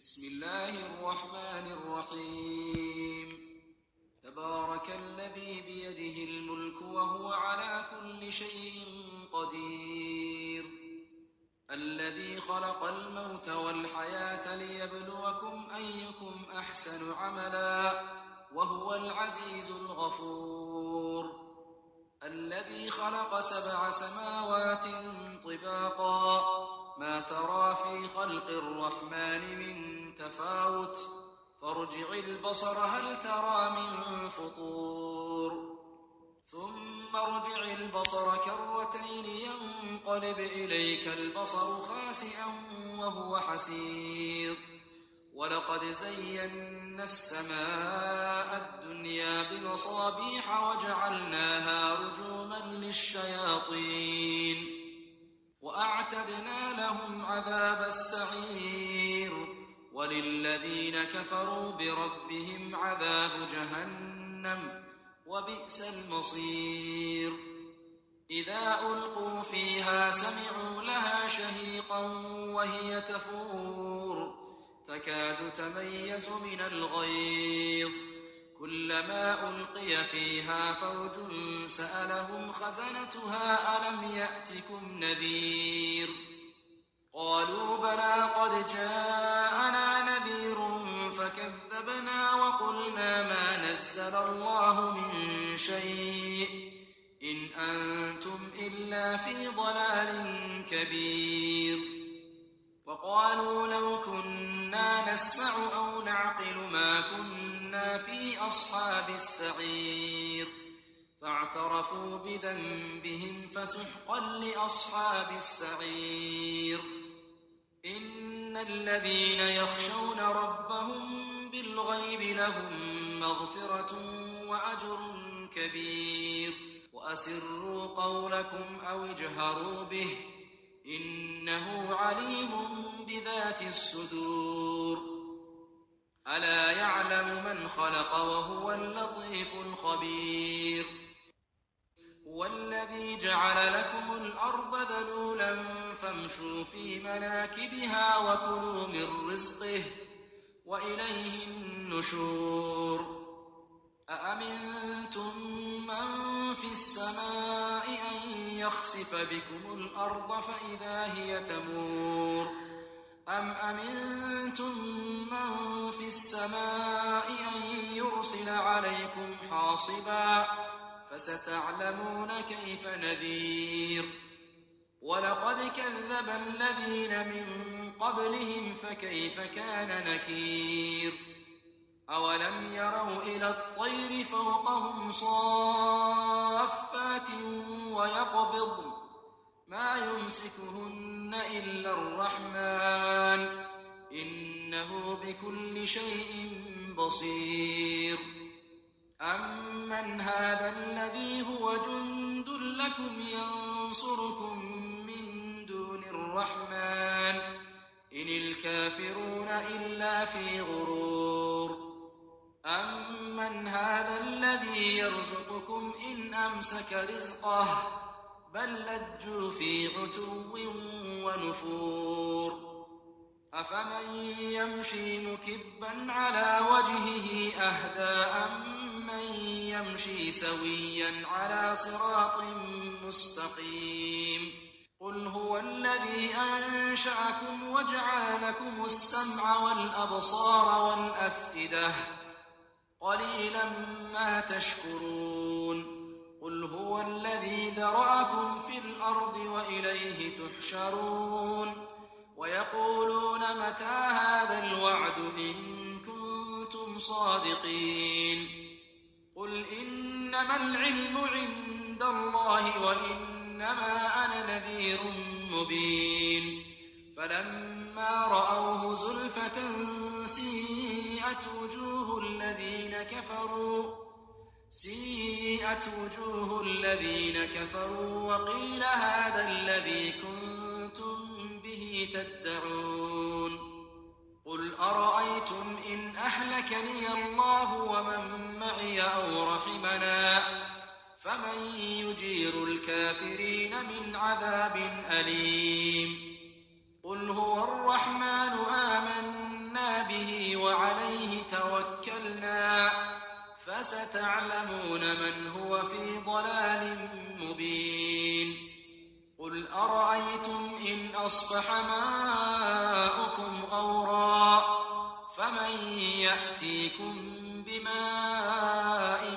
بسم الله الرحمن الرحيم. تبارك الذي بيده الملك وهو على كل شيء قدير، الذي خلق الموت والحياة ليبلوكم أيكم أحسن عملا وهو العزيز الغفور. الذي خلق 7 سماوات طباقا ما ترى في خلق الرحمن من تفاوت فارجع البصر هل ترى من فطور ثم ارجع البصر كرتين ينقلب إليك البصر خاسئا وهو حسير. ولقد زينا السماء الدنيا بمصابيح وجعلناها رجوما للشياطين وأعتدنا لهم عذاب السعير. وللذين كفروا بربهم عذاب جهنم وبئس المصير. إذا ألقوا فيها سمعوا لها شهيقا وهي تفور تكاد تميز من الغيظ. كلما ألقي فيها فوج سألهم خزنتها ألم يأتكم نذير؟ قالوا بلى قد جاءنا نذير فكذبنا وقلنا ما نزل الله من شيء إن أنتم إلا في ضلال كبير. وقالوا لو كنا نسمع أو نعقل ما كنا في أصحاب السعير فاعترفوا بذنبهم فسحقا لأصحاب السعير. إن الذين يخشون ربهم بالغيب لهم مغفرة وأجر كبير. وأسروا قولكم أو اجهروا به إنه عليم بذات الصدور. ألا يعلم من خلق وهو اللطيف الخبير. هو الذي جعل لكم الأرض ذلولا فامشوا في مناكبها وكلوا من رزقه وإليه النشور. أأمنتم من في السماء أن يخسف بكم الأرض فإذا هي تمور أم أمنتم من في السماء أن يرسل عليكم حاصبا فستعلمون كيف نذير. ولقد كذب الذين من قبلهم فكيف كان نكير. أولم يروا إلى الطير فوقهم صافات ويقبضن ما يمسكهن إلا الرحمن إنه بكل شيء بصير. أمن هذا الذي هو جند لكم ينصركم من دون الرحمن إن الكافرون إلا في غرور. أمن هذا الذي يرزقكم إن أمسك رزقه بل لجوا في عتو ونفور. أفمن يمشي مكبا على وجهه أهدى أمن يمشي سويا على صراط مستقيم. قل هو الذي أنشأكم وجعل لكم السمع والأبصار والأفئدة قليلا ما تشكرون. قل هو الذي ذرأكم في الأرض وإليه تحشرون. ويقولون متى هذا الوعد إن كنتم صادقين. قل إنما العلم عند الله وإنما أنا نذير مبين. فلما رأوه زلفة سيئت وجوه الذين كفروا وقيل هذا الذي كنتم به تدعون. قل أرأيتم إن أهلكني الله ومن معي أو رحمنا فمن يجير الكافرين من عذاب أليم. قل هو الرحمن آمنا فستعلمون من هو في ضلال مبين قل أرأيتم إن أصبح ماؤكم غورا فمن يأتيكم بماء